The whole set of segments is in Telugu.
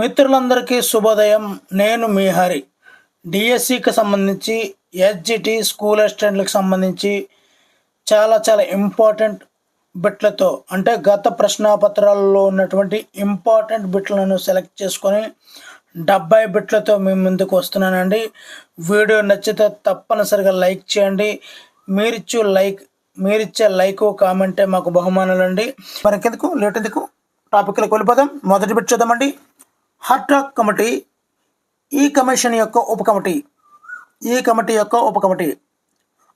మిత్రులందరికీ శుభోదయం. నేను మీ హరి. డిఎస్సికి సంబంధించి ఎస్జిటి స్కూల్ అసిస్టెంట్లకు సంబంధించి చాలా ఇంపార్టెంట్ బిట్లతో అంటే గత ప్రశ్నాపత్రాలలో ఉన్నటువంటి ఇంపార్టెంట్ బిట్లను సెలెక్ట్ చేసుకొని 70 బిట్లతో మీ ముందుకు వస్తున్నానండి. వీడియో నచ్చితే తప్పనిసరిగా లైక్ చేయండి. మీరిచ్చే లైక్ కామెంటే మాకు బహుమానాలండి. మరి ఎందుకు లేట్ ఎందుకు టాపిక్లకు వెళ్ళిపోదాం. మొదటి బిట్ చూద్దామండి. హర్టాగ్ కమిటీ ఈ కమిషన్ యొక్క ఉపకమిటీ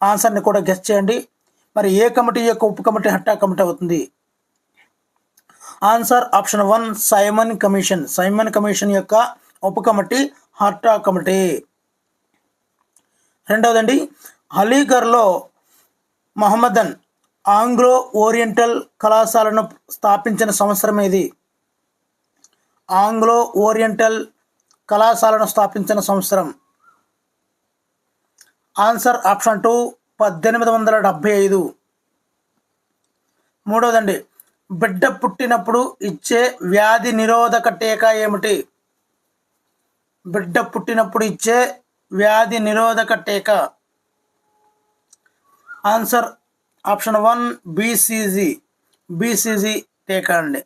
ఆన్సర్ని కూడా గెస్ చేయండి. మరి ఏ కమిటీ యొక్క ఉపకమిటీ హర్టాగ్ కమిటీ అవుతుంది? ఆన్సర్ ఆప్షన్ 1 సైమన్ కమిషన్ యొక్క ఉపకమిటీ హర్టాగ్ కమిటీ. రెండవదండి, అలీగర్లో మహమ్మదన్ ఆంగ్లో ఓరియంటల్ కళాశాలను స్థాపించిన సంవత్సరం ఏది? ఆంగ్లో ఓరియంటల్ కళాశాలను స్థాపించిన సంవత్సరం. Answer option 2 1875. మూడవదండి, బిడ్డ పుట్టినప్పుడు ఇచ్చే వ్యాధి నిరోధక టీకా ఏమిటి? బిడ్డ పుట్టినప్పుడు ఇచ్చే వ్యాధి నిరోధక టీకా. ఆన్సర్ ఆప్షన్ 1 బీసీజీ టీకా అండి.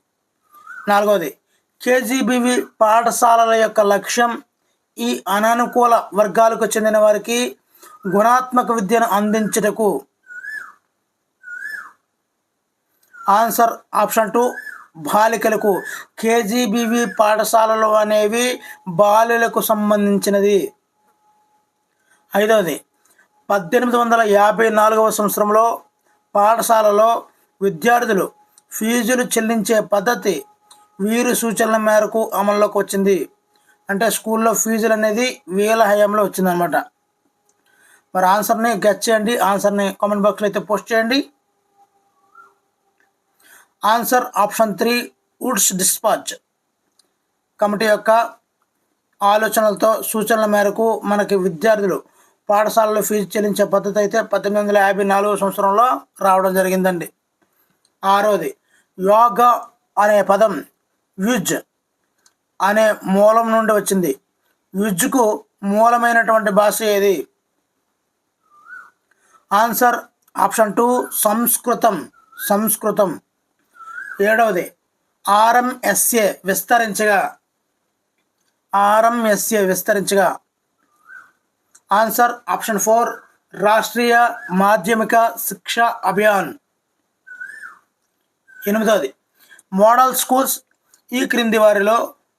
నాలుగవది, కేజీబీవీ పాఠశాలల యొక్క లక్ష్యం ఈ అనానుకూల వర్గాలకు చెందిన వారికి గుణాత్మక విద్యను అందించుటకు. ఆన్సర్ ఆప్షన్ 2 బాలికలకు. కేజీబీవీ పాఠశాలలు అనేవి బాలులకు సంబంధించినది. ఐదవది, 1854వ సంవత్సరంలో పాఠశాలలో విద్యార్థులు ఫీజులు చెల్లించే పద్ధతి వీరి సూచనల మేరకు అమల్లోకి వచ్చింది. అంటే స్కూల్లో ఫీజులు అనేది వీళ్ళ హయాంలో వచ్చిందనమాట. మరి ఆన్సర్ని గెస్ చేయండి. ఆన్సర్ని కామెంట్ బాక్స్లో అయితే పోస్ట్ చేయండి. Answer option 3 Woods dispatch committee యొక్క ఆలోచనలతో సూచనల మేరకు మనకి విద్యార్థులు పాఠశాలలో ఫీజు చెల్లించే పద్ధతి అయితే 1854వ సంవత్సరంలో రావడం జరిగిందండి. ఆరోది, యోగా అనే పదం యుజ్ అనే మూలం నుండి వచ్చింది. యుజ్కు మూలమైనటువంటి భాష ఏది? ఆన్సర్ ఆప్షన్ 2 సంస్కృతం. ఏడవది, ఆర్ఎంఎస్ఏ విస్తరించగా. ఆన్సర్ ఆప్షన్ 4 రాష్ట్రీయ మాధ్యమిక శిక్షా అభియాన్. ఎనిమిదవది, మోడల్ స్కూల్స్ ఈ క్రింది వారిలో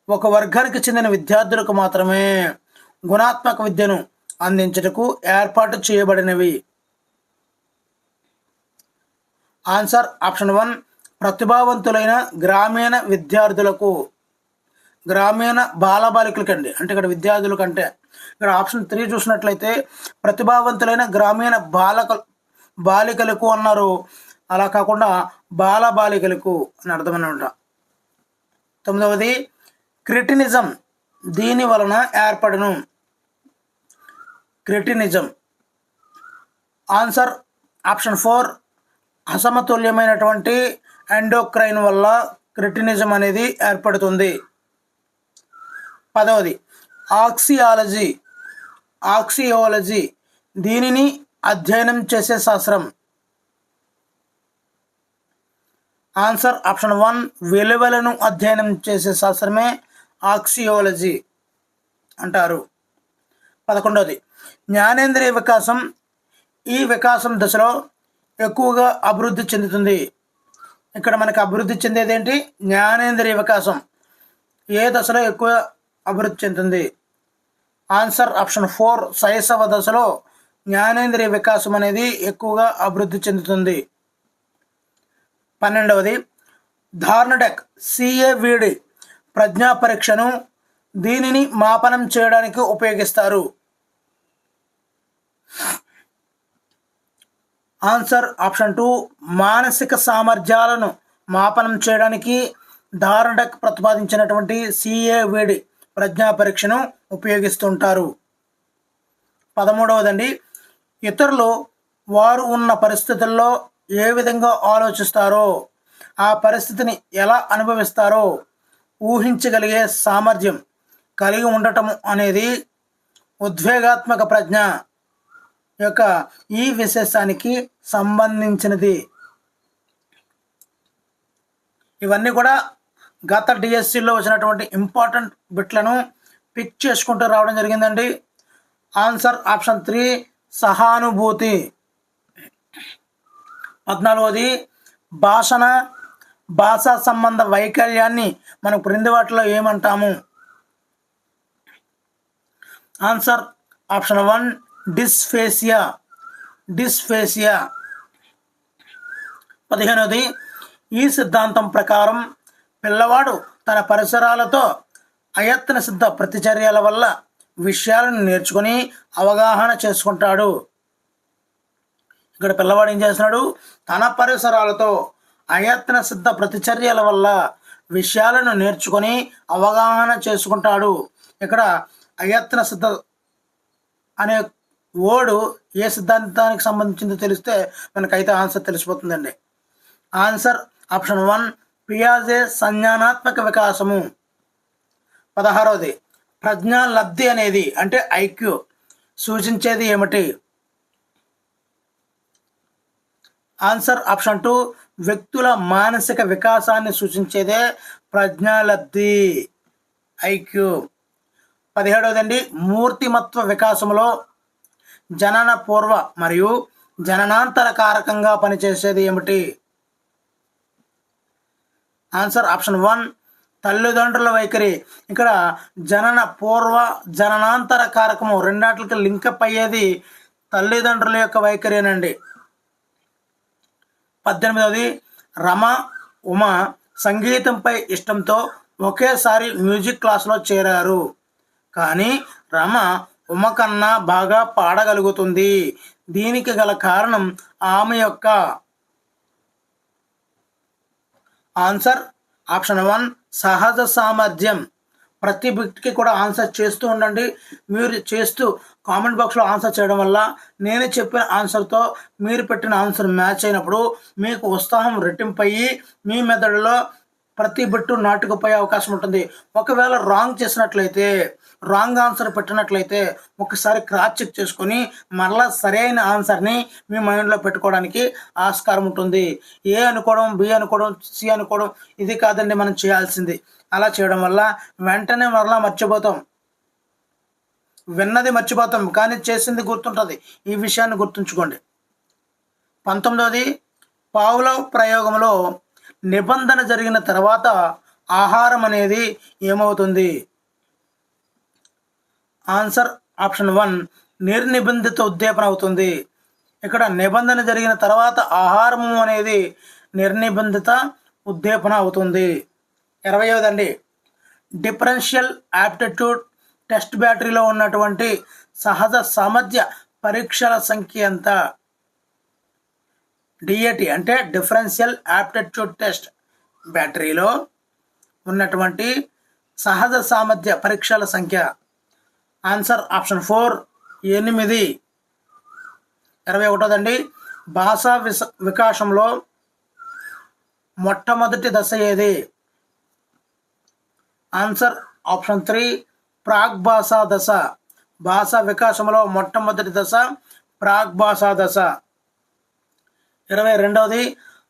ఒక వర్గానికి చెందిన విద్యార్థులకు మాత్రమే గుణాత్మక విద్యను అందించుటకు ఏర్పాటు చేయబడినవి. ఆన్సర్ ఆప్షన్ 1 ప్రతిభావంతులైన గ్రామీణ విద్యార్థులకు. గ్రామీణ బాలబాలికలకండి, అంటే ఇక్కడ విద్యార్థుల కంటే ఇక్కడ ఆప్షన్ 3 చూసినట్లయితే ప్రతిభావంతులైన గ్రామీణ బాలికలకు అన్నారు. అలా కాకుండా బాలబాలికలకు అని అర్థం అన్నమాట. తొమ్మిదవది, క్రిటినిజం దీని వలన ఏర్పడను. క్రిటినిజం. ఆన్సర్ ఆప్షన్ 4 అసమతుల్యమైనటువంటి ఎండోక్రైన్ వల్ల క్రిటినిజం అనేది ఏర్పడుతుంది. 10వది, ఆక్సియాలజీ దీనిని అధ్యయనం చేసే శాస్త్రం. ఆన్సర్ ఆప్షన్ 1 విలువలను అధ్యయనం చేసే శాస్త్రమే ఆక్సియాలజీ అంటారు. 11వది, జ్ఞానేంద్రియ వికాసం ఈ వికాసం దశలో ఎక్కువగా అభివృద్ధి చెందుతుంది. ఇక్కడ మనకి అభివృద్ధి చెందేది ఏంటి? జ్ఞానేంద్రియ వికాసం ఏ దశలో ఎక్కువ అభివృద్ధి చెందుతుంది? ఆన్సర్ ఆప్షన్ 4 శైశవ దశలో జ్ఞానేంద్రియ వికాసం అనేది ఎక్కువగా అభివృద్ధి చెందుతుంది. 12వది, థార్న్డెక్ CAVD ప్రజ్ఞా పరీక్షను దీనిని మాపనం చేయడానికి ఉపయోగిస్తారు. ఆన్సర్ ఆప్షన్ 2 మానసిక సామర్థ్యాలను మాపనం చేయడానికి థార్న్డెక్ ప్రతిపాదించినటువంటి CAVD ప్రజ్ఞా పరీక్షను ఉపయోగిస్తుంటారు. 13వదండి, ఇతరులు వారు ఉన్న పరిస్థితుల్లో ఏ విధంగా ఆలోచిస్తారో ఆ పరిస్థితిని ఎలా అనుభవిస్తారో ఊహించగలిగే సామర్థ్యం కలిగి ఉండటం అనేది ఉద్వేగాత్మక ప్రజ్ఞ యొక్క ఈ విశేషానికి సంబంధించినది. ఇవన్నీ కూడా గత డిఎస్సిలో వచ్చినటువంటి ఇంపార్టెంట్ బిట్లను పిక్ చేసుకుంటూ రావడం జరిగిందండి. Answer option 3 సహానుభూతి. 14వది భాషా సంబంధ వైకల్యాన్ని మనం క్రింది వాటిలో ఏమంటాము? Answer option 1 dysphasia. 15వది ఈ సిద్ధాంతం ప్రకారం పిల్లవాడు తన పరిసరాలతో అయత్న సిద్ధ ప్రతిచర్యల వల్ల విషయాలను నేర్చుకుని అవగాహన చేసుకుంటాడు. ఇక్కడ పిల్లవాడు ఏం చేస్తున్నాడు? తన పరిసరాలతో అయత్న సిద్ధ ప్రతిచర్యల వల్ల విషయాలను నేర్చుకొని అవగాహన చేసుకుంటాడు. ఇక్కడ అయత్న సిద్ధ అనే వర్డ్ ఏ సిద్ధాంతానికి సంబంధించిందో తెలిస్తే మనకైతే ఆన్సర్ తెలిసిపోతుందండి. ఆన్సర్ ఆప్షన్ 1 పియాజే సంజ్ఞానాత్మక వికాసము. 16వది ప్రజ్ఞా లబ్ధి అనేది అంటే ఐక్యూ సూచించేది ఏమిటి? ఆన్సర్ ఆప్షన్ 2 వ్యక్తుల మానసిక వికాసాన్ని సూచించేదే ప్రజ్ఞాలబ్ధి ఐక్యూ. 17వదండి మూర్తిమత్వ వికాసంలో జనన పూర్వ మరియు జననాంతర కారకంగా పనిచేసేది ఏమిటి? ఆన్సర్ ఆప్షన్ 1 తల్లిదండ్రుల వైఖరి. ఇక్కడ జనన పూర్వ జననాంతర కారకము రెండాటికి లింకప్ అయ్యేది తల్లిదండ్రుల యొక్క వైఖరేనండి. 18వది రమ ఉమ సంగీతంపై ఇష్టంతో ఒకేసారి మ్యూజిక్ క్లాస్లో చేరారు. కానీ రమ ఉమ కన్నా బాగా పాడగలుగుతుంది. దీనికి గల కారణం ఆమె యొక్క ఆన్సర్ ఆప్షన్ 1 సహజ సామర్థ్యం. ప్రతి బిట్కి కూడా ఆన్సర్ చేస్తూ ఉండండి. మీరు చేస్తూ కామెంట్ బాక్స్లో ఆన్సర్ చేయడం వల్ల నేను చెప్పిన ఆన్సర్తో మీరు పెట్టిన ఆన్సర్ మ్యాచ్ అయినప్పుడు మీకు ఉత్సాహం రెట్టింపు అయ్యి మీ మెదడులో ప్రతి బిట్టు నాటుకుపోయే అవకాశం ఉంటుంది. ఒకవేళ రాంగ్ చేసినట్లయితే, రాంగ్ ఆన్సర్ పెట్టినట్లయితే ఒకసారి క్రాస్ చెక్ చేసుకొని మరలా సరైన ఆన్సర్ని మీ మైండ్లో పెట్టుకోవడానికి ఆస్కారం ఉంటుంది. ఏ అనుకోవడం, బి అనుకోవడం, సి అనుకోవడం ఇది కాదండి మనం చేయాల్సింది. అలా చేయడం వల్ల వెంటనే మరలా మర్చిపోతాం. విన్నది మర్చిపోతాం కానీ చేసింది గుర్తుంటుంది. ఈ విషయాన్ని గుర్తుంచుకోండి. 19వది పావ్లోవ్ ప్రయోగంలో నిబంధన జరిగిన తర్వాత ఆహారం అనేది ఏమవుతుంది? ఆన్సర్ ఆప్షన్ 1 నిర్నిబంధిత ఉద్దీపన అవుతుంది. ఇక్కడ నిబంధన జరిగిన తర్వాత ఆహారము అనేది నిర్నిబంధిత ఉద్దీపన అవుతుంది. 20వదండి డిఫరెన్షియల్ యాప్టిట్యూడ్ టెస్ట్ బ్యాటరీలో ఉన్నటువంటి సహజ సామర్థ్య పరీక్షల సంఖ్య ఎంత? డిఏటి అంటే డిఫరెన్షియల్ యాప్టిట్యూడ్ టెస్ట్ బ్యాటరీలో ఉన్నటువంటి సహజ సామర్థ్య పరీక్షల సంఖ్య. Answer option 4 8. 21వదండి భాషా వికాసంలో మొట్టమొదటి దశ ఏది? ఆన్సర్ ఆప్షన్ 3 ప్రాగ్భాషా దశ. భాషా వికాసంలో మొట్టమొదటి దశ ప్రాగ్భాషా దశ. 22వది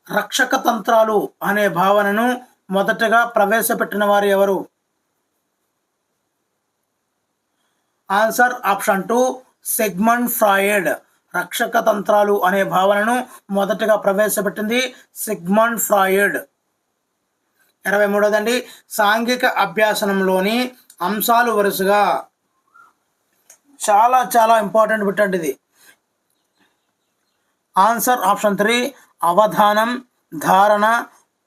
రక్షక తంత్రాలు అనే భావనను మొదటగా ప్రవేశపెట్టిన వారు ఎవరు? Answer option 2 Sigmund Freud. రక్షక తంత్రాలు అనే భావనను మొదటగా ప్రవేశపెట్టింది సిగ్మండ్ ఫ్రాయిడ్. 23వదండి సాంఘిక అభ్యాసనంలోని అంశాలు వరుసగా. చాలా చాలా ఇంపార్టెంట్ బిట్ అండి ఇది. ఆన్సర్ ఆప్షన్ 3 అవధానం, ధారణ,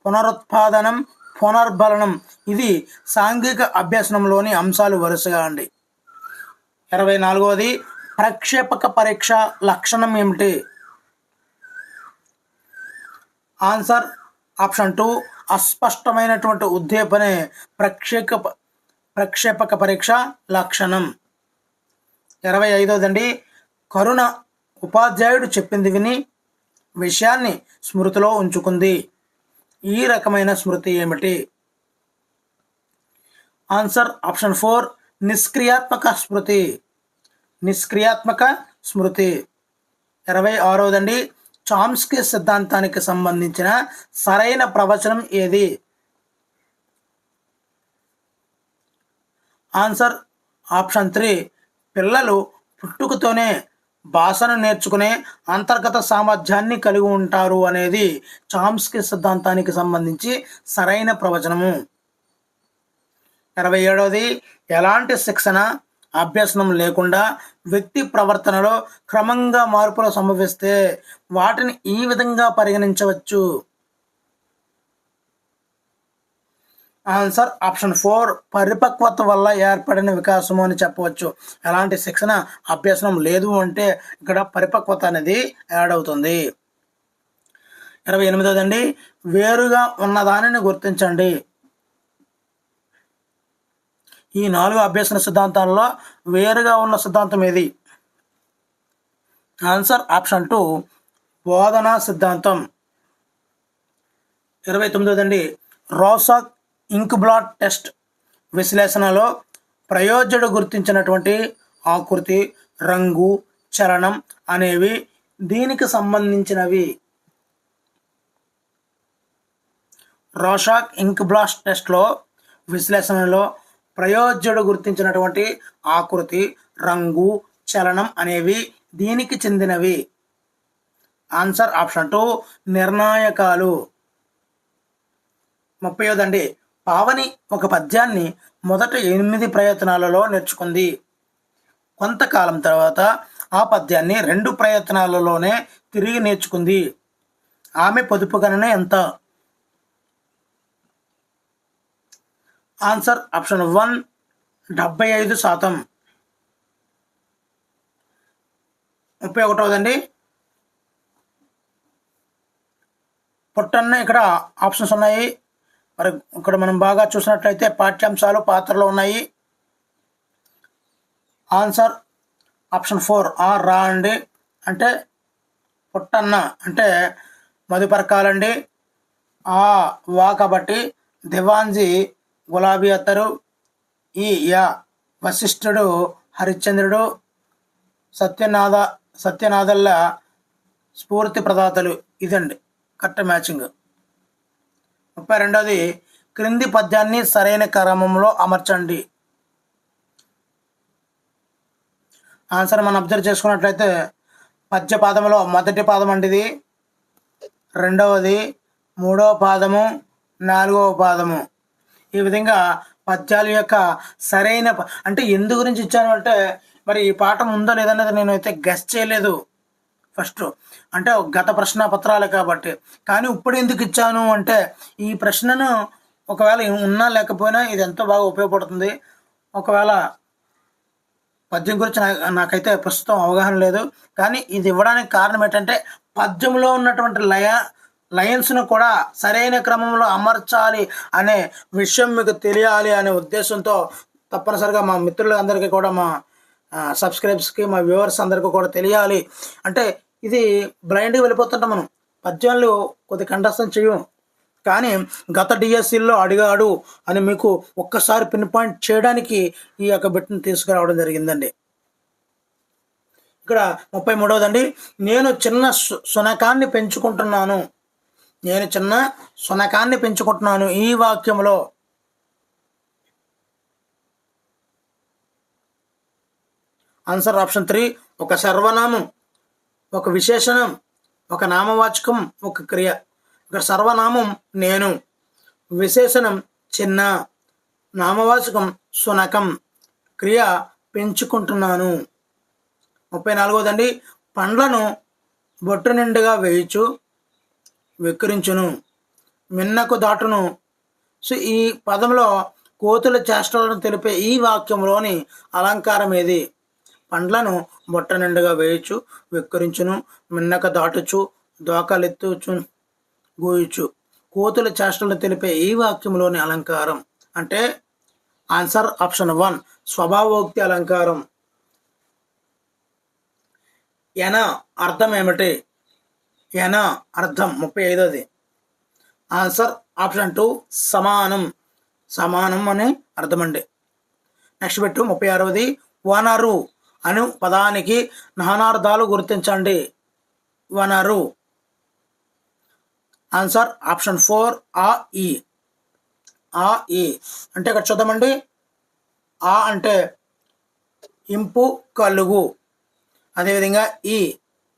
పునరుత్పాదనం, పునర్బలనం. ఇది సాంఘిక అభ్యాసనంలోని అంశాలు వరుసగా అండి. 24వది ప్రక్షేపక పరీక్ష లక్షణం ఏమిటి? ఆన్సర్ ఆప్షన్ 2 అస్పష్టమైనటువంటి ఉద్దీపనే ప్రక్షేపక పరీక్ష లక్షణం. 25వదండి కరుణ ఉపాధ్యాయుడు చెప్పింది విని విషయాన్ని స్మృతిలో ఉంచుకుంది. ఈ రకమైన స్మృతి ఏమిటి? ఆన్సర్ ఆప్షన్ 4 నిష్క్రియాత్మక స్మృతి. నిష్క్రియాత్మక స్మృతి. 26వదండి, చామ్స్కీ సిద్ధాంతానికి సంబంధించిన సరైన ప్రవచనం ఏది? ఆన్సర్ ఆప్షన్ 3 పిల్లలు పుట్టుకతోనే భాషను నేర్చుకునే అంతర్గత సామర్థ్యాన్ని కలిగి ఉంటారు అనేది చామ్స్కీ సిద్ధాంతానికి సంబంధించి సరైన ప్రవచనము. 27వది, ఎలాంటి శిక్షణ అభ్యసనం లేకుండా వ్యక్తి ప్రవర్తనలో క్రమంగా మార్పులు సంభవిస్తే వాటిని ఈ విధంగా పరిగణించవచ్చు. ఆన్సర్ ఆప్షన్ 4 పరిపక్వత వల్ల ఏర్పడిన వికాసము అని చెప్పవచ్చు. ఎలాంటి శిక్షణ అభ్యసనం లేదు అంటే ఇక్కడ పరిపక్వత అనేది యాడ్ అవుతుంది. 28వదండి, వేరుగా ఉన్నదానిని గుర్తించండి. ఈ 4 అభ్యసన సిద్ధాంతాలలో వేరుగా ఉన్న సిద్ధాంతం ఏది? ఆన్సర్ ఆప్షన్ 2 బోధనా సిద్ధాంతం. 29వదండి, రోసాక్ ఇంక్బ్లాట్ టెస్ట్ విశ్లేషణలో ప్రయోజకుడు గుర్తించినటువంటి ఆకృతి, రంగు, చలనం అనేవి దీనికి సంబంధించినవి. రోసాక్ ఇంక్బ్లాట్ టెస్ట్లో విశ్లేషణలో ప్రయోజకుడు గుర్తించినటువంటి ఆకృతి, రంగు, చలనం అనేవి దీనికి చెందినవి. Answer option 2 నిర్ణాయకాలు. 30వదండి, పావని ఒక పద్యాన్ని మొదట 8 ప్రయత్నాలలో నేర్చుకుంది. కొంతకాలం తర్వాత ఆ పద్యాన్ని 2 ప్రయత్నాలలోనే తిరిగి నేర్చుకుంది. ఆమె పొదుపు గణన ఎంత? Answer option 1 75%. 31వదండి, పుట్టన్న ఇక్కడ ఆప్షన్స్ ఉన్నాయి. మరి ఇక్కడ మనం బాగా చూసినట్లయితే పాఠ్యాంశాలు పాత్రలు ఉన్నాయి. ఆన్సర్ ఆప్షన్ 4 రా అండి. అంటే పుట్టన్న అంటే మధుపరకాలండి. వా కాబట్టి దివాన్జీ గులాబీ అత్తరు. యా వశిష్ఠుడు హరిశ్చంద్రుడు. సత్యనాథల్ల స్ఫూర్తి ప్రదాతలు. ఇదండి కరెక్ట్ మ్యాచింగ్. 32వది, క్రింది పద్యాన్ని సరైన క్రమంలో అమర్చండి. ఆన్సర్ మనం అబ్జర్వ్ చేసుకున్నట్లయితే పద్య పాదములో మొదటి పాదం అండి ఇది, రెండవది, మూడవ పాదము, నాలుగవ పాదము. ఈ విధంగా పద్యాల యొక్క సరైన అంటే ఎందు గురించి ఇచ్చాను అంటే మరి ఈ పాఠం ఉందో లేదనేది నేను అయితే గెస్ చేయలేదు ఫస్ట్. అంటే గత ప్రశ్న పత్రాలు కాబట్టి. కానీ ఇప్పుడు ఎందుకు ఇచ్చాను అంటే ఈ ప్రశ్నను ఒకవేళ ఉన్నా లేకపోయినా ఇది ఎంతో బాగా ఉపయోగపడుతుంది. ఒకవేళ పద్యం గురించి నాకైతే ప్రస్తుతం అవగాహన లేదు, కానీ ఇది ఇవ్వడానికి కారణం ఏంటంటే పద్యంలో ఉన్నటువంటి లయన్స్ను కూడా సరైన క్రమంలో అమర్చాలి అనే విషయం మీకు తెలియాలి అనే ఉద్దేశంతో తప్పనిసరిగా మా మిత్రులందరికీ కూడా, మా సబ్స్క్రైబర్స్కి, మా వ్యూవర్స్ అందరికీ కూడా తెలియాలి. అంటే ఇది బ్లైండ్గా వెళ్ళిపోతుంటాం మనం, పద్యాలు కొద్ది కంఠస్థం చేయం. కానీ గత డిఎస్సిల్లో అడిగాడు అని మీకు ఒక్కసారి పిన్ పాయింట్ చేయడానికి ఈ యొక్క బిట్ని తీసుకురావడం జరిగిందండి. ఇక్కడ 33వదండి, నేను చిన్న శునకాన్ని పెంచుకుంటున్నాను. నేను చిన్న శునకాన్ని పెంచుకుంటున్నాను. ఈ వాక్యంలో ఆన్సర్ ఆప్షన్ 3 ఒక సర్వనామం, ఒక విశేషణం, ఒక నామవాచకం, ఒక క్రియ. ఇక్కడ సర్వనామం నేను, విశేషణం చిన్న, నామవాచకం శునకం, క్రియ పెంచుకుంటున్నాను. 34వదండి, పండ్లను బొట్టు నిండుగా వేయచ్చు, వెక్కిరించును, మిన్నకు దాటును. సో ఈ పదంలో కోతుల చేష్టలను తెలిపే ఈ వాక్యంలోని అలంకారం ఏది? పండ్లను బొట్ట నిండుగా వేయచ్చు, వెక్కిరించును, మిన్నక దాటుచు, దోకలెత్తుచు, గోయచ్చు. కోతుల చేష్టలను తెలిపే ఈ వాక్యంలోని అలంకారం అంటే ఆన్సర్ ఆప్షన్ 1 స్వభావోక్తి అలంకారం. ఎన అర్థం ఏమిటి? ఎన అర్థం 35వది. ఆన్సర్ ఆప్షన్ 2 సమానం. సమానం అని అర్థమండి. నెక్స్ట్ పెట్టు 36వది వనరు అను పదానికి నానార్థాలు గుర్తించండి. వనరు. ఆన్సర్ ఆప్షన్ 4 ఆ ఈ. ఆ ఈ అంటే ఇక్కడ చూద్దామండి. ఆ అంటే ఇంపు కలుగు, అదేవిధంగా ఈ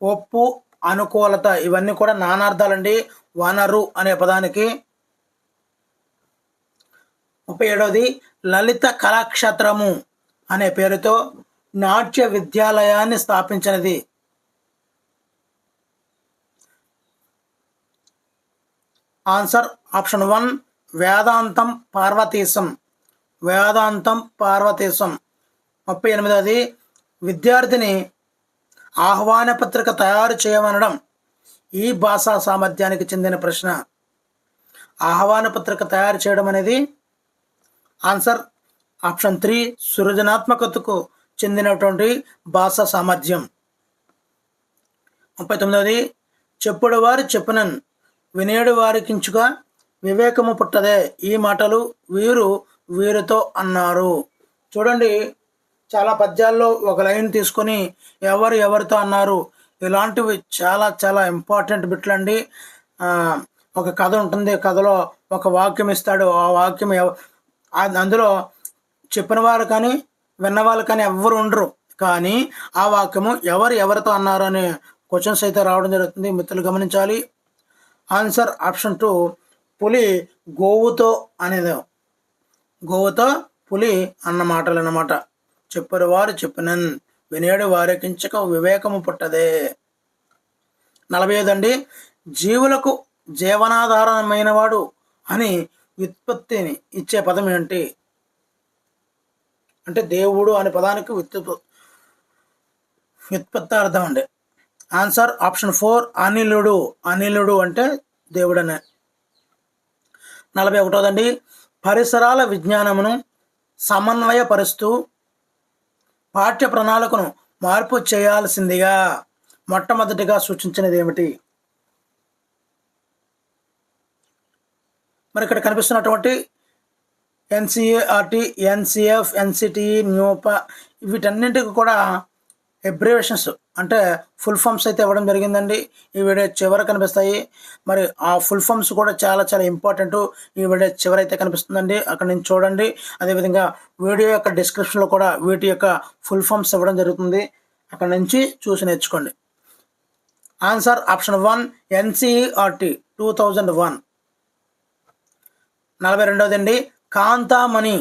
ఒప్పు అనుకూలత, ఇవన్నీ కూడా నానార్థాలండి వనరు అనే పదానికి. 37వది లలిత కళాక్షేత్రము అనే పేరుతో నాట్య విద్యాలయాన్ని స్థాపించినది. ఆన్సర్ ఆప్షన్ 1 వేదాంతం పార్వతీశం. వేదాంతం పార్వతీశం. 38వది విద్యార్థిని ఆహ్వాన పత్రిక తయారు చేయమనడం ఈ భాషా సామర్థ్యానికి చెందిన ప్రశ్న. ఆహ్వాన పత్రిక తయారు చేయడం అనేది ఆన్సర్ ఆప్షన్ 3 సృజనాత్మకతకు చెందినటువంటి భాషా సామర్థ్యం. 39వది చెప్పుడు వారు చెప్పునన్ వినేడు వారికించుగా వివేకము పుట్టదే, ఈ మాటలు వీరు వీరితో అన్నారు. చూడండి, చాలా పద్యాల్లో ఒక లైన్ తీసుకొని ఎవరు ఎవరితో అన్నారు, ఇలాంటివి చాలా చాలా ఇంపార్టెంట్ బిట్లు అండి. ఒక కథ ఉంటుంది, కథలో ఒక వాక్యం ఇస్తాడు, ఆ వాక్యం అందులో చెప్పిన వారు కానీ విన్నవాళ్ళు కానీ ఎవ్వరు ఉండరు, కానీ ఆ వాక్యము ఎవరు ఎవరితో అన్నారు అనే క్వశ్చన్స్ అయితే రావడం జరుగుతుంది. మిత్రులు గమనించాలి. ఆన్సర్ ఆప్షన్ 2 పులి గోవుతో అనేది. గోవుతో పులి అన్న మాటలు అన్నమాట. చెప్పరు వారు చెప్పినన్ వినేడు వారికించక వివేకము పుట్టదే. 45 అండి జీవులకు జీవనాధారమైన వాడు అని వ్యుత్పత్తిని ఇచ్చే పదం ఏంటి అంటే దేవుడు అనే పదానికి వ్యుత్పత్తి అర్థం అండి. Answer option 4 అనిలుడు. అనిలుడు అంటే దేవుడనే. 41వదండి పరిసరాల విజ్ఞానమును సమన్వయపరుస్తూ పాఠ్య ప్రణాళికను మార్పు చేయాల్సిందిగా మొట్టమొదటిగా సూచించినది ఏమిటి? మరి ఇక్కడ కనిపిస్తున్నటువంటి ఎన్సిఏఆర్టీ, ఎన్సిఎఫ్, ఎన్సిటిఈ, న్యూపా వీటన్నింటికి కూడా ఎబ్రివేషన్స్ అంటే ఫుల్ ఫామ్స్ అయితే ఇవ్వడం జరిగిందండి. ఈ వీడియో చివర కనిపిస్తాయి. మరి ఆ ఫుల్ ఫామ్స్ కూడా చాలా చాలా ఇంపార్టెంట్. ఈ వీడియో చివరైతే కనిపిస్తుందండి, అక్కడ నుంచి చూడండి. అదేవిధంగా వీడియో యొక్క డిస్క్రిప్షన్లో కూడా వీటి యొక్క ఫుల్ ఫామ్స్ ఇవ్వడం జరుగుతుంది, అక్కడ నుంచి చూసి నేర్చుకోండి. Answer option 1 NCERT 2001. 42వదండి Kanthamani.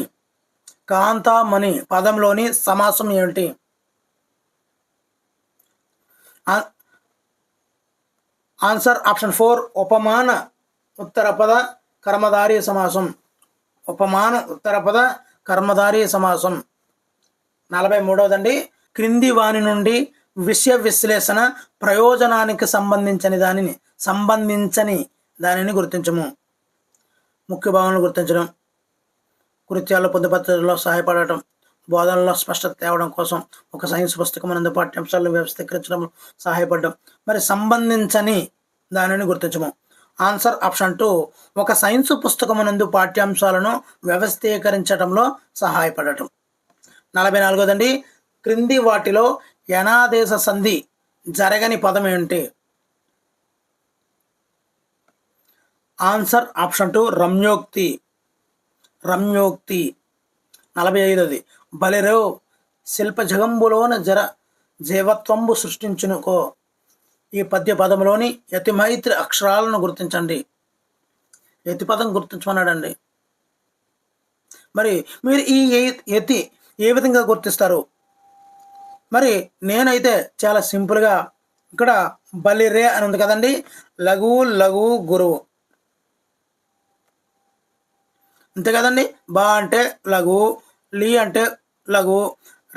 Kanthamani పదంలోని సమాసం ఏమిటి? ఆన్సర్ ఆప్షన్ 4 ఉపమాన ఉత్తరపద కర్మధారీ సమాసం. ఉపమాన ఉత్తరపద కర్మధారీ సమాసం. 43వదండి క్రింది వాని నుండి విషయ విశ్లేషణ ప్రయోజనానికి సంబంధించని దానిని గుర్తించము. ముఖ్య భావనలు గుర్తించడం, కృత్యాల్లో పొందుపరచడంలో సహాయపడటం, బోధనలో స్పష్టత తేవడం కోసం ఒక సైన్స్ పుస్తకం నందు పాఠ్యాంశాలను వ్యవస్థీకరించడం సహాయపడడం. మరి సంబంధించని దానిని గుర్తించము. ఆన్సర్ ఆప్షన్ 2 ఒక సైన్స్ పుస్తకం నందు పాఠ్యాంశాలను వ్యవస్థీకరించడంలో సహాయపడటం. 44వదండి క్రింది వాటిలో యనాదేశ సంధి జరగని పదం ఏంటి? Answer option 2 రమ్యోక్తి. రమ్యోక్తి. 45వది బలిరో శిల్ప జగంబులోన జీవత్వంబు సృష్టించునుకో. ఈ పద్య పదంలోని యతిమైత్రి అక్షరాలను గుర్తించండి. యతి పదం గుర్తించమన్నాడండి. మరి మీరు ఈ యతి ఏ విధంగా గుర్తిస్తారు? మరి నేనైతే చాలా సింపుల్గా ఇక్కడ బలిరే అని ఉంది కదండి, లఘు లఘు గురువు అంతే కదండి. బా అంటే లఘు, లీ అంటే లఘు,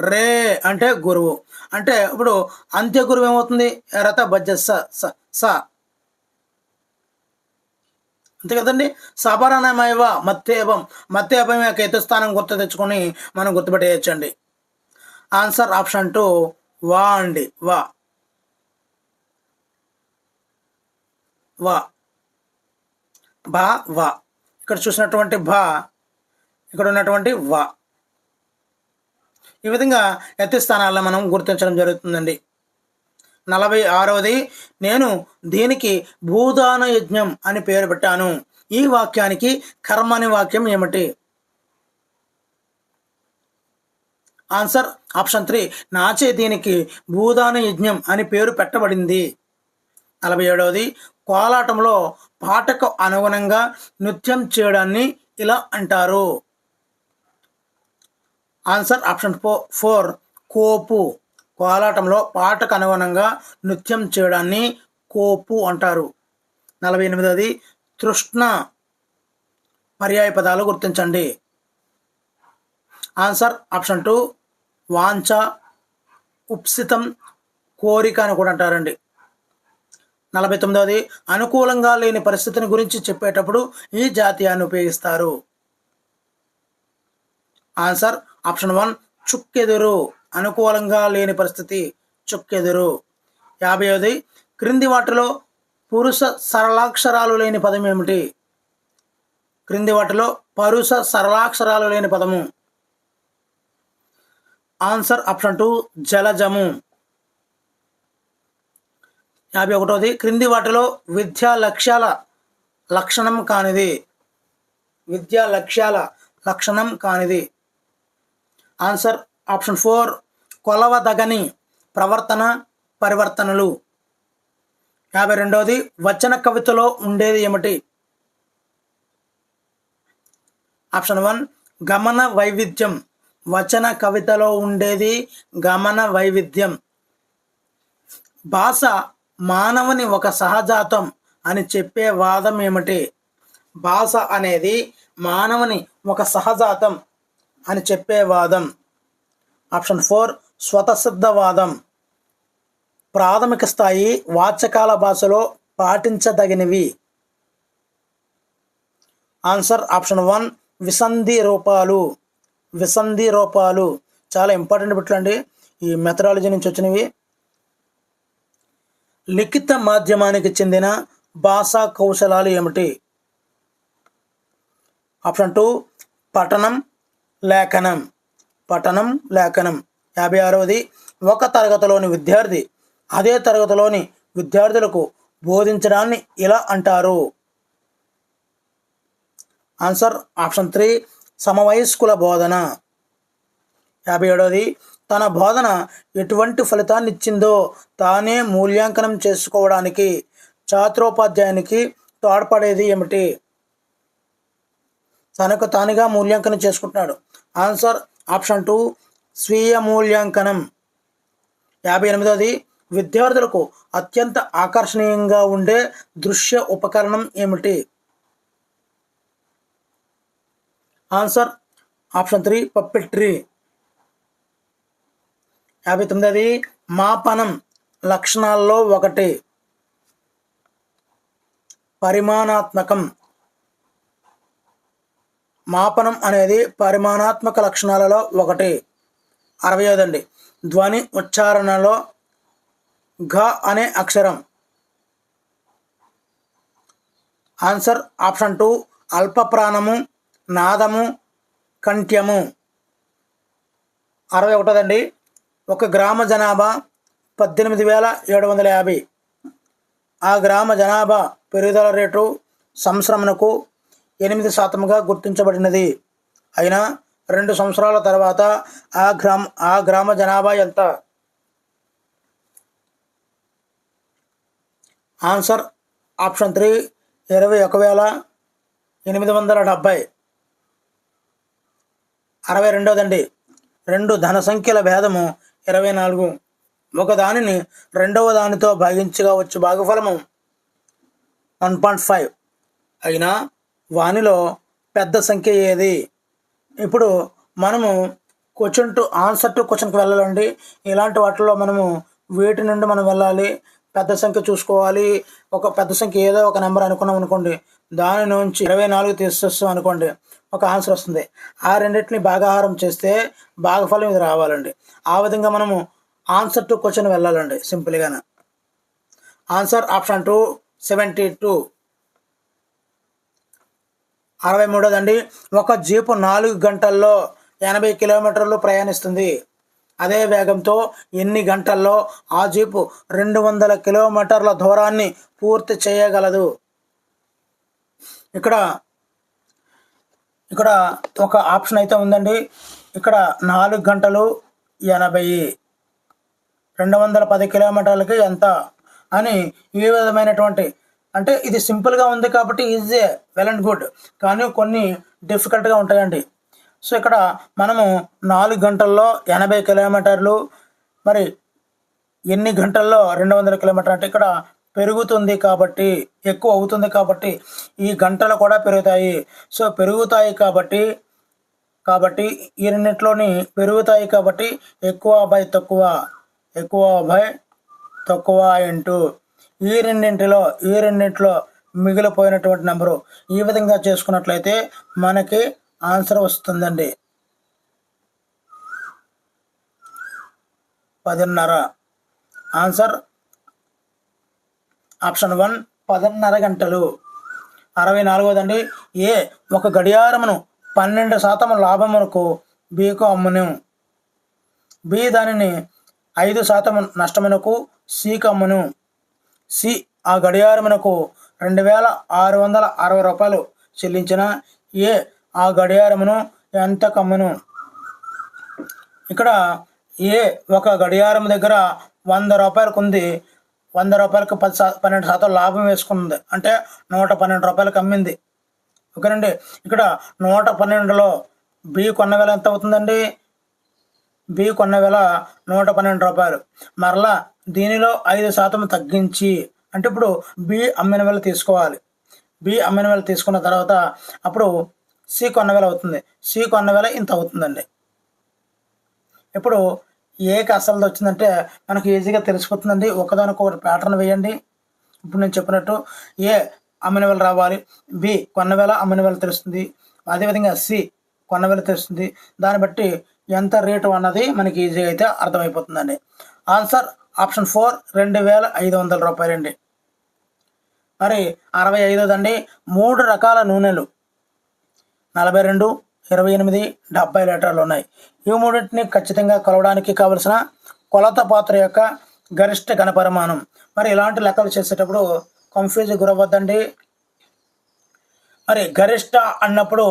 రే అంటే గురువు. అంటే ఇప్పుడు అంత్య గురువు ఏమవుతుంది? రత బజ్జ స అంతే కదండి. సపరణమేవ మత్తేభం. మత్తేభం యొక్క యతుస్థానం గుర్తు తెచ్చుకొని మనం గుర్తుపెట్టేయచ్చండి. ఆన్సర్ ఆప్షన్ 2 వా అండి. వా వా బా వా. ఇక్కడ చూసినటువంటి భా ఇక్కడ ఉన్నటువంటి వా. ఈ విధంగా యతి స్థానాల్లో మనం గుర్తించడం జరుగుతుందండి. 46వది, నేను దీనికి భూదాన యజ్ఞం అని పేరు పెట్టాను. ఈ వాక్యానికి కర్మ అనే వాక్యం ఏమిటి? ఆన్సర్ ఆప్షన్ 3, నాచే దీనికి భూదాన యజ్ఞం అని పేరు పెట్టబడింది. 47వది, కోలాటంలో పాటకు అనుగుణంగా నృత్యం చేయడాన్ని ఇలా అంటారు. Answer option 4, కోపు. కోలాటంలో పాటకు అనుగుణంగా నృత్యం చేయడాన్ని కోపు అంటారు. 48వది, తృష్ణ పర్యాయ పదాలు గుర్తించండి. ఆన్సర్ ఆప్షన్ 2, వాంఛ, ఉప్సితం, కోరిక అని కూడా అంటారండి. 49వది, అనుకూలంగా లేని పరిస్థితిని గురించి చెప్పేటప్పుడు ఈ జాతీయాన్ని ఉపయోగిస్తారు. Answer option 1, చుక్కెదురు. అనుకూలంగా లేని పరిస్థితి చుక్కెదురు. 50వది, క్రింది వాటిలో పురుష సరళాక్షరాలు లేని పదం ఏమిటి? క్రింది వాటిలో పరుష సరళాక్షరాలు లేని పదము. Answer option 2, జలజము. 51వది, క్రింది వాటిలో విద్యా లక్ష్యాల లక్షణం కానిది. విద్యా లక్ష్యాల లక్షణం కానిది. ఆన్సర్ ఆప్షన్ 4, కొలవదగని ప్రవర్తన పరివర్తనలు. 52వది, వచన కవితలో ఉండేది ఏమిటి? ఆప్షన్ 1, గమన వైవిధ్యం. వచన కవితలో ఉండేది గమన వైవిధ్యం. భాష మానవుని ఒక సహజాతం అని చెప్పే వాదం ఏమిటి? భాష అనేది మానవుని ఒక సహజాతం అని చెప్పే వాదం. ఆప్షన్ 4, స్వతసిద్ధవాదం. ప్రాథమిక స్థాయి వాచకాల భాషలో పాటించదగినవి. ఆన్సర్ ఆప్షన్ 1, విసంధి రూపాలు. విసంధి రూపాలు చాలా ఇంపార్టెంట్ బిట్లు అండి, ఈ మెథడాలజీ నుంచి వచ్చినవి. లిఖిత మాధ్యమానికి చెందిన భాషా కౌశలాలు ఏమిటి? ఆప్షన్ 2, పఠనం, లేఖనం. పఠనం, లేఖనం. 56వది, ఒక తరగతిలోని విద్యార్థి అదే తరగతిలోని విద్యార్థులకు బోధించడాన్ని ఇలా అంటారు. ఆన్సర్ ఆప్షన్ 3, సమవయస్కుల బోధన. 57వది, తన బోధన ఎటువంటి ఫలితాన్ని ఇచ్చిందో తానే మూల్యాంకనం చేసుకోవడానికి ఛాత్రోపాధ్యాయునికి తోడ్పడేది ఏమిటి? తనకు తానుగా మూల్యాంకనం చేసుకుంటున్నాడు. ఆన్సర్ ఆప్షన్ 2, స్వీయ మూల్యాంకనం. 58వది, విద్యార్థులకు అత్యంత ఆకర్షణీయంగా ఉండే దృశ్య ఉపకరణం ఏమిటి? Answer option 3, puppetry. 59వది, మాపనం లక్షణాల్లో ఒకటి, పరిమాణాత్మకం. మాపనం అనేది పరిమాణాత్మక లక్షణాలలో ఒకటి. 65వదండి, ధ్వని ఉచ్చారణలో ఘ అనే అక్షరం. ఆన్సర్ ఆప్షన్ 2, అల్ప ప్రాణము, నాదము, కంఠ్యము. 61వదండి, ఒక గ్రామ జనాభా 18,750. ఆ గ్రామ జనాభా పెరుగుదల రేటు సంవత్సరమునకు 8% గుర్తించబడినది. అయినా 2 సంవత్సరాల తర్వాత ఆ గ్రామ జనాభా ఎంత? Answer option 3, 21,870. 62వదండి, 2 ధన సంఖ్యల భేదము 24. ఒకదానిని రెండవ దానితో భాగించగా వచ్చు భాగఫలము 1.5. అయినా వానిలో పెద్ద సంఖ్య ఏది? ఇప్పుడు మనము ఆన్సర్ టు క్వశ్చన్కి వెళ్ళాలండి. ఇలాంటి వాటిల్లో మనము వీటి నుండి మనం వెళ్ళాలి, పెద్ద సంఖ్య చూసుకోవాలి. ఒక పెద్ద సంఖ్య ఏదో ఒక నెంబర్ అనుకున్నాం అనుకోండి, దాని నుంచి 24 తీసేస్తాం అనుకోండి, ఒక ఆన్సర్ వస్తుంది. ఆ రెండింటిని భాగాహారం చేస్తే భాగఫలం ఇది రావాలండి. ఆ విధంగా మనము ఆన్సర్ టు క్వశ్చన్ వెళ్ళాలండి సింపుల్గానే. Answer option 2, 72. 63దండి, ఒక జీపు 4 గంటల్లో 80 కిలోమీటర్లు ప్రయాణిస్తుంది. అదే వేగంతో ఎన్ని గంటల్లో ఆ జీపు 200 కిలోమీటర్ల దూరాన్ని పూర్తి చేయగలదు? ఇక్కడ ఇక్కడ ఒక ఆప్షన్ అయితే ఉందండి. ఇక్కడ 4 గంటలు 80, 210 కిలోమీటర్లకి ఎంత అని ఈ విధమైనటువంటి, అంటే ఇది సింపుల్గా ఉంది కాబట్టి ఈజీ, వెల్ అండ్ గుడ్. కానీ కొన్ని డిఫికల్ట్గా ఉంటాయండి. సో ఇక్కడ మనము 4 గంటల్లో 80 కిలోమీటర్లు, మరి ఎన్ని గంటల్లో 200 కిలోమీటర్లు, అంటే ఇక్కడ పెరుగుతుంది కాబట్టి, ఎక్కువ అవుతుంది కాబట్టి ఈ గంటలు కూడా పెరుగుతాయి. సో పెరుగుతాయి కాబట్టి ఈ రెండింటిలోని పెరుగుతాయి కాబట్టి ఎక్కువ బై తక్కువ ఇంటూ ఈ రెండింటిలో మిగిలిపోయినటువంటి నెంబరు. ఈ విధంగా చేసుకున్నట్లయితే మనకి ఆన్సర్ వస్తుందండి 10:30. ఆన్సర్ ఆప్షన్ 1 10:30 గంటలు. 64దండి, ఏ ఒక గడియారమును 12% లాభమునకు బికు అమ్మును, బి దానిని 5% నష్టమునకు సికు అమ్మును, సి ఆ గడియారమునకు 2,660 రూపాయలు చెల్లించిన ఏ ఆ గడియారమును ఎంత కమ్మును? ఇక్కడ ఏ ఒక గడియారం దగ్గర 100 రూపాయలకు ఉంది, 100 రూపాయలకు 12% లాభం వేసుకుంది, అంటే 112 రూపాయలకు అమ్మింది. ఓకేనండి. ఇక్కడ 112లో బి కొన్న వేల ఎంత అవుతుందండి? బి కొన్న వేల 112 రూపాయలు. మరలా దీనిలో 5% తగ్గించి, అంటే ఇప్పుడు బి అమ్మిన వేల తీసుకోవాలి. బి అమ్మిన వేల తీసుకున్న తర్వాత అప్పుడు సి కొన్న వేల అవుతుంది. సి కొన్న వేల ఇంత అవుతుందండి. ఇప్పుడు ఏకి అసలు వచ్చిందంటే మనకు ఈజీగా తెలిసిపోతుందండి. ఒకదానికొకటి ప్యాటర్న్ వేయండి. ఇప్పుడు నేను చెప్పినట్టు ఏ అమ్మిన వేల రావాలి, బి కొన్న వేల అమ్మిన వేల తెలుస్తుంది, అదేవిధంగా సి కొన్న వేల తెలుస్తుంది. దాన్ని బట్టి ఎంత రేటు అన్నది మనకి ఈజీగా అయితే అర్థమైపోతుందండి. ఆన్సర్ ఆప్షన్ 4 2,500 రూపాయలండి. మరి 65దండి, 3 రకాల నూనెలు 42, 28, 70 లీటర్లు ఉన్నాయి. ఈ మూడింటిని ఖచ్చితంగా కొలవడానికి కావలసిన కొలత పాత్ర యొక్క గరిష్ట ఘనపరిమాణం. మరి ఇలాంటి లెక్కలు చేసేటప్పుడు కన్ఫ్యూజ్ గురవద్దండి. మరి గరిష్ట అన్నప్పుడు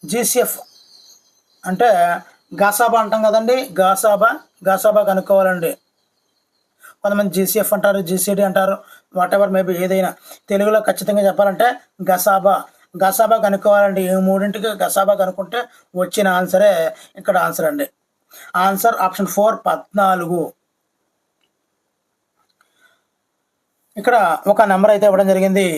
జీసీఎఫ్ అంటే గాసాబా అంటాం కదండి, గాసాబా కనుక్కోవాలండి. కొంతమంది జీసీఎఫ్ అంటారు, జీసీడీ అంటారు, వాట్ ఎవర్ మేబీ, ఏదైనా తెలుగులో ఖచ్చితంగా చెప్పాలంటే గసాబా కనుక్కోవాలండి. ఈ మూడింటికి గసాబా కనుక్కుంటే వచ్చిన ఆన్సరే ఇక్కడ ఆన్సర్ అండి. Answer option 4 14. ఇక్కడ ఒక నెంబర్ అయితే ఇవ్వడం జరిగింది.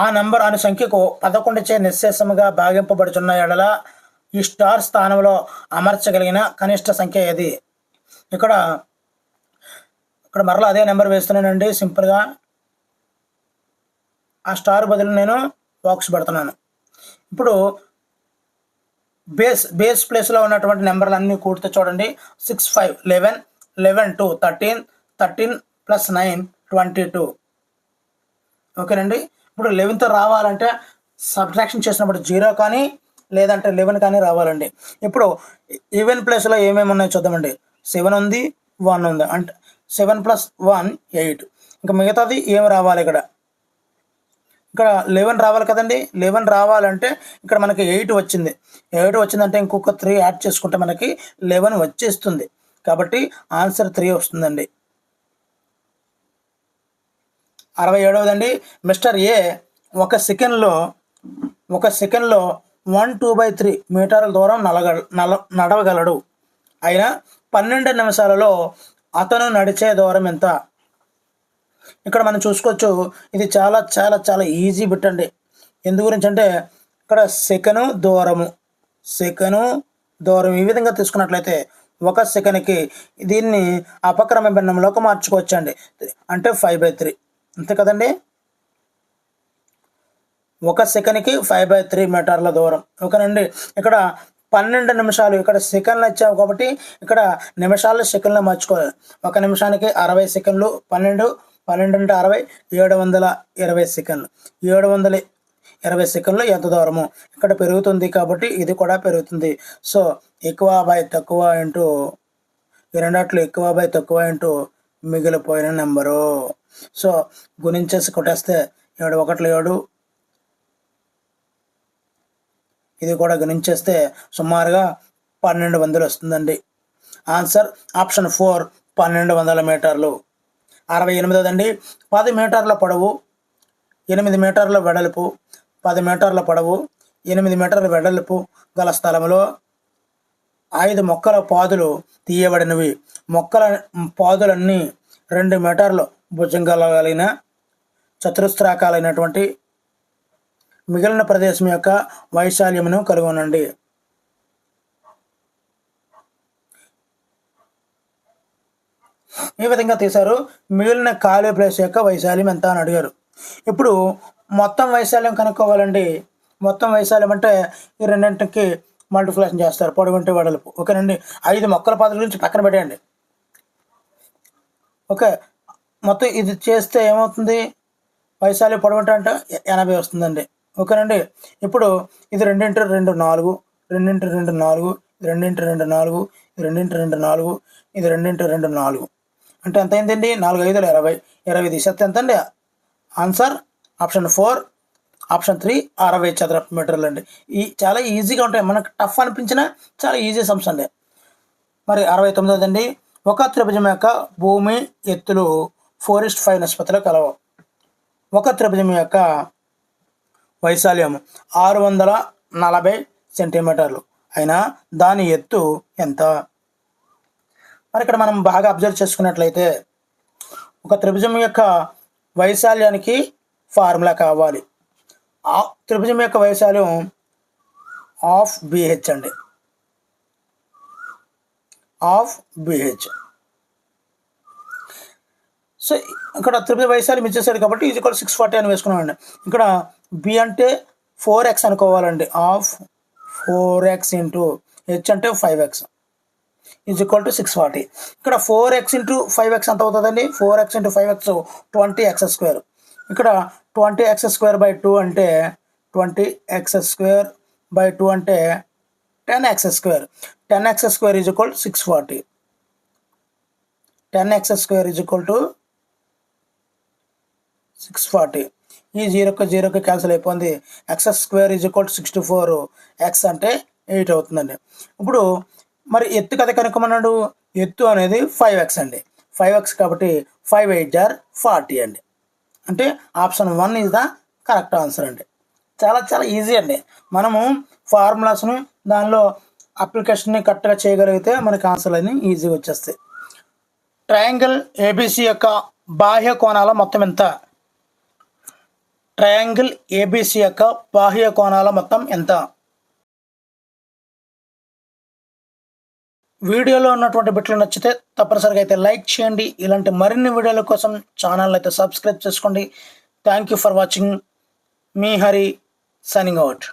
ఆ నెంబర్ అను సంఖ్యకు 11చే నిశ్శేషముగా భాగింపబడుచున్న ఎడల ఈ స్టార్ స్థానంలో అమర్చగలిగిన కనిష్ట సంఖ్య ఏది? ఇక్కడ మరలా అదే నెంబర్ వేస్తున్నానండి. సింపుల్గా ఆ స్టార్ బదులు నేను బాక్స్ పెడుతున్నాను. ఇప్పుడు బేస్ ప్లేస్లో ఉన్నటువంటి నెంబర్లు అన్నీ కూడితే చూడండి. 6 5 11, 11 2 13, 13 + 9 22. ఓకేనండి. ఇప్పుడు 11తో రావాలంటే సబ్ట్రాక్షన్ చేసినప్పుడు 0 కానీ లేదంటే 11 కానీ రావాలండి. ఇప్పుడు ఈవెన్ ప్లేస్లో ఏమేమి ఉన్నాయో చూద్దామండి. 7 ఉంది, 1 ఉంది, అంటే 7 + 1 8. ఇంకా మిగతాది ఏమి రావాలి? ఇక్కడ 11 రావాలి కదండి. 11 రావాలంటే ఇక్కడ మనకి 8 వచ్చింది. 8 వచ్చిందంటే ఇంకొక 3 యాడ్ చేసుకుంటే మనకి 11 వచ్చేస్తుంది. కాబట్టి ఆన్సర్ 3 వస్తుందండి. 67దండి, మిస్టర్ ఏ ఒక సెకండ్లో 1/2/3 మీటర్ల దూరం నడవగలడు. అయినా 12 నిమిషాలలో అతను నడిచే దూరం ఎంత? ఇక్కడ మనం చూసుకోవచ్చు. ఇది చాలా చాలా చాలా ఈజీ బిట్ అండి. ఎందు గురించి అంటే ఇక్కడ సెకను దూరం ఈ విధంగా తీసుకున్నట్లయితే 1 సెకండ్కి దీన్ని అపక్రమ భిన్నంలోకి మార్చుకోవచ్చు అండి. అంటే 5/3 అంతే కదండి. 1 సెకండ్కి 5/3 మీటర్ల దూరం. ఓకేనండి. ఇక్కడ 12 నిమిషాలు, ఇక్కడ సెకండ్లు ఇచ్చావు కాబట్టి ఇక్కడ నిమిషాలు సెకండ్లో మార్చుకోవాలి. 1 నిమిషానికి 60 సెకండ్లు, 12 12 × 60 720 సెకండ్లు. 720 సెకండ్లు ఎంత దూరము ఇక్కడ పెరుగుతుంది కాబట్టి ఇది కూడా పెరుగుతుంది. సో ఎక్కువ బై తక్కువ ఇంటూ ఈ రెండట్లు ఎక్కువ బై తక్కువ ఇంటూ మిగిలిపోయిన నెంబరు. సో గుణించేసి కొట్టేస్తే 7 1 7, ఇది కూడా గుణించేస్తే సుమారుగా 1200 వస్తుందండి. ఆన్సర్ ఆప్షన్ 4 1200 మీటర్లు. 68దండి. 10 మీటర్ల పొడవు 8 మీటర్ల వెడల్పు 10 మీటర్ల పొడవు 8 మీటర్ల వెడల్పు గల స్థలంలో 5 మొక్కల పాదులు తీయబడినవి. మొక్కల పాదులన్నీ 2 మీటర్లు భుజంగాలు కలిగిన చతురస్రాకాలైనటువంటి మిగిలిన ప్రదేశం యొక్క వైశాల్యమును కనుగొనండి. ఈ విధంగా తీశారు. మిగిలిన ఖాళీ ప్లేస్ యొక్క వైశాల్యం ఎంత అని అడిగారు. ఇప్పుడు మొత్తం వైశాల్యం కనుక్కోవాలండి. మొత్తం వైశాల్యం అంటే ఈ రెండింటికి మల్టిప్లికేషన్ చేస్తారు, పొడవుంటే వెడల్పు. ఓకేనండి. 5 మొక్కల పాదుల గురించి పక్కన పెట్టేయండి. ఓకే, మొత్తం ఇది చేస్తే ఏమవుతుంది? వైశాల్యం పొడవుంటే అంటే 80 వస్తుందండి. ఓకేనండి. ఇప్పుడు ఇది 2 × 2 4, 2 × 2 4, 2 × 2 4, 2 × 2 4, ఇది 2 × 2 4 అంటే ఎంత అయిందండి? 4 5 20. 20 తీసేస్తే ఎంత అండి? ఆన్సర్ ఆప్షన్ 4 ఆప్షన్ 3 60 చదరపు మీటర్లు అండి. ఈ చాలా ఈజీగా ఉంటాయి, మనకు టఫ్ అనిపించినా చాలా ఈజీ సమ్స్ అండి. మరి 69దండి. ఒక త్రిభుజం యొక్క భూమి ఎత్తులు 4:5 నిష్పత్తిలో కలవు. ఒక త్రిభుజం యొక్క వైశాల్యం 640 సెంటీమీటర్లు అయినా దాని ఎత్తు ఎంత? మరి ఇక్కడ మనం బాగా అబ్జర్వ్ చేసుకున్నట్లయితే ఒక త్రిభుజం యొక్క వైశాల్యానికి ఫార్ములా కావాలి. ఆ త్రిభుజం యొక్క వైశాల్యం హాఫ్ BH అండి. Half BH. సో ఇక్కడ త్రిభుజ వైశాల్యం ఇచ్చేసాడు కాబట్టి ఇది కూడా 640 అని వేసుకున్నామండి. ఇక్కడ బి అంటే 4x అనుకోవాలండి. Half 4x into H అంటే 5x ఈజ్ ఈక్వల్ టు 640. ఇక్కడ 4x × 5x ఎంత అవుతుందండి? 4x × 5x 20x². ఇక్కడ 20x²/2 అంటే 20x²/2 అంటే 10x². 10x² is equal 640. 10x² is equal to 640. ఈ 0 క్యాన్సిల్ అయిపోయింది. x² is equal to 64. x అంటే 8 అవుతుందండి. ఇప్పుడు మరి ఎత్తు కథ కనుక్కోమన్నాడు. ఎత్తు అనేది 5x అండి. 5x కాబట్టి 5 8 40 అండి. అంటే option 1 is the correct answer అండి. చాలా చాలా ఈజీ అండి. మనము ఫార్ములాస్ని దానిలో అప్లికేషన్ని కరెక్ట్గా చేయగలిగితే మనకి ఆన్సర్లు అన్నీ ఈజీగా వచ్చేస్తాయి. ట్రయాంగిల్ ఏబిసి యొక్క బాహ్య కోణాల మొత్తం ఎంత? ట్రయాంగిల్ ఏబిసి యొక్క బాహ్య కోణాల మొత్తం ఎంత? వీడియోలో ఉన్నటువంటి బిట్లు నచ్చితే తప్పనిసరిగా అయితే లైక్ చేయండి. ఇలాంటి మరిన్ని వీడియోల కోసం ఛానల్ అయితే సబ్స్క్రైబ్ చేసుకోండి. Thank you for watching. Me Hari signing out.